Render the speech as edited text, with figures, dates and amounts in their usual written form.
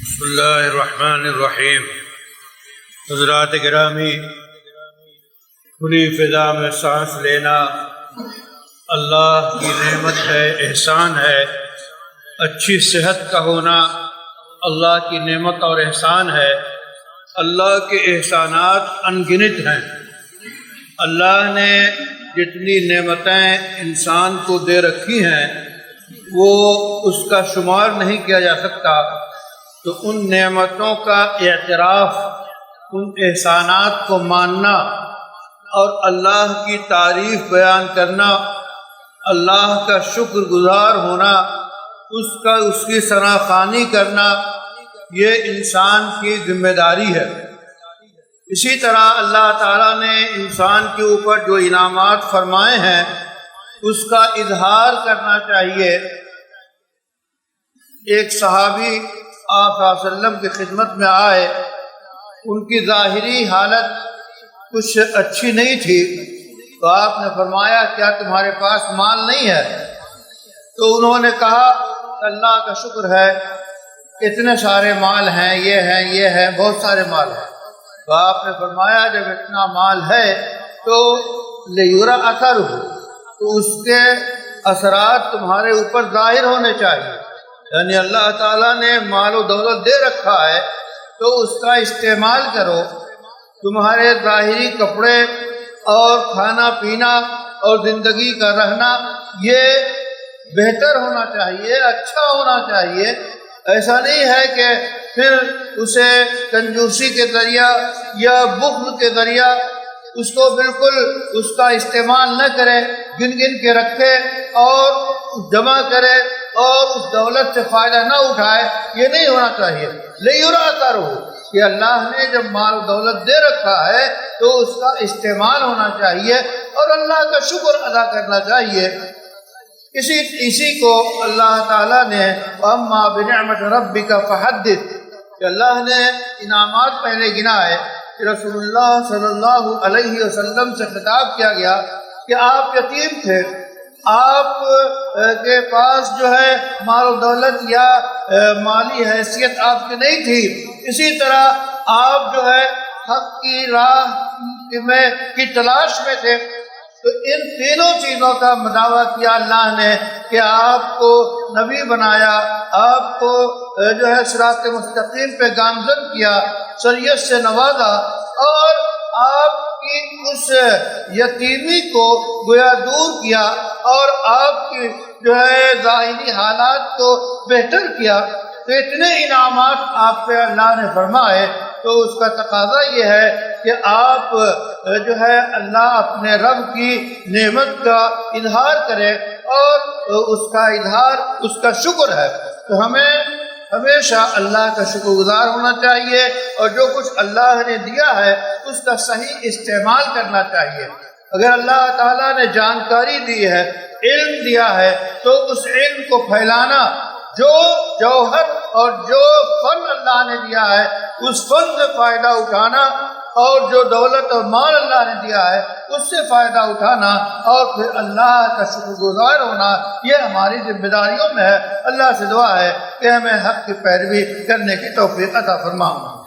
بسم اللہ الرحمن الرحیم۔ حضرات گرامی، کھلی فضا میں سانس لینا اللہ کی نعمت ہے، احسان ہے۔ اچھی صحت کا ہونا اللہ کی نعمت اور احسان ہے۔ اللہ کے احسانات انگنت ہیں۔ اللہ نے جتنی نعمتیں انسان کو دے رکھی ہیں وہ اس کا شمار نہیں کیا جا سکتا، تو ان نعمتوں کا اعتراف، ان احسانات کو ماننا اور اللہ کی تعریف بیان کرنا، اللہ کا شکر گزار ہونا، اس کی ثنا خوانی کرنا، یہ انسان کی ذمہ داری ہے۔ اسی طرح اللہ تعالیٰ نے انسان کے اوپر جو انعامات فرمائے ہیں اس کا اظہار کرنا چاہیے۔ ایک صحابی آپ صلی اللہ علیہ وسلم کی خدمت میں آئے، ان کی ظاہری حالت کچھ اچھی نہیں تھی، تو آپ نے فرمایا کیا تمہارے پاس مال نہیں ہے؟ تو انہوں نے کہا اللہ کا شکر ہے، اتنے سارے مال ہیں، یہ ہے، بہت سارے مال ہیں۔ تو آپ نے فرمایا جب اتنا مال ہے تو لیورا اثر ہو، تو اس کے اثرات تمہارے اوپر ظاہر ہونے چاہیے۔ یعنی اللہ تعالیٰ نے مال و دولت دے رکھا ہے تو اس کا استعمال کرو۔ تمہارے ظاہری کپڑے اور کھانا پینا اور زندگی کا رہنا یہ بہتر ہونا چاہیے، اچھا ہونا چاہیے۔ ایسا نہیں ہے کہ پھر اسے کنجوسی کے ذریعہ یا بخل کے ذریعہ اس کو بالکل اس کا استعمال نہ کرے، گن گن کے رکھے اور جمع کرے اور اس دولت سے فائدہ نہ اٹھائے، یہ نہیں ہونا چاہیے۔ لیورا کرو کہ اللہ نے جب مال و دولت دے رکھا ہے تو اس کا استعمال ہونا چاہیے اور اللہ کا شکر ادا کرنا چاہیے۔ اسی کو اللہ تعالیٰ نے اما بنعمت ربک فحدث، کہ اللہ نے انعامات پہلے گنائے۔ رسول اللہ صلی اللہ علیہ وسلم سے خطاب کیا گیا کہ آپ یتیم تھے، آپ کے پاس جو ہے مال و دولت یا مالی حیثیت آپ کی نہیں تھی، اسی طرح آپ جو ہے حق کی راہ کی تلاش میں تھے۔ تو ان تینوں چیزوں کا دعویٰ کیا اللہ نے کہ آپ کو نبی بنایا، آپ کو جو ہے صراط مستقیم پہ گامزن کیا، شریعت سے نوازا، اور آپ کی اس یتیمی کو گویا دور کیا اور آپ کی جو ہے ظاہری حالات کو بہتر کیا۔ تو اتنے انعامات آپ پہ اللہ نے فرمائے، تو اس کا تقاضا یہ ہے کہ آپ جو ہے اللہ اپنے رب کی نعمت کا اظہار کرے، اور اس کا اظہار اس کا شکر ہے۔ تو ہمیں ہمیشہ اللہ کا شکر گزار ہونا چاہیے اور جو کچھ اللہ نے دیا ہے اس کا صحیح استعمال کرنا چاہیے۔ اگر اللہ تعالیٰ نے جانکاری دی ہے، علم دیا ہے، تو اس علم کو پھیلانا، جو جوہر اور جو فن اللہ نے دیا ہے اس فن سے فائدہ اٹھانا، اور جو دولت اور مال اللہ نے دیا ہے اس سے فائدہ اٹھانا، اور پھر اللہ کا شکر گزار ہونا، یہ ہماری ذمہ داریوں میں ہے۔ اللہ سے دعا ہے کہ ہمیں حق کی پیروی کرنے کی توفیق عطا فرمائے۔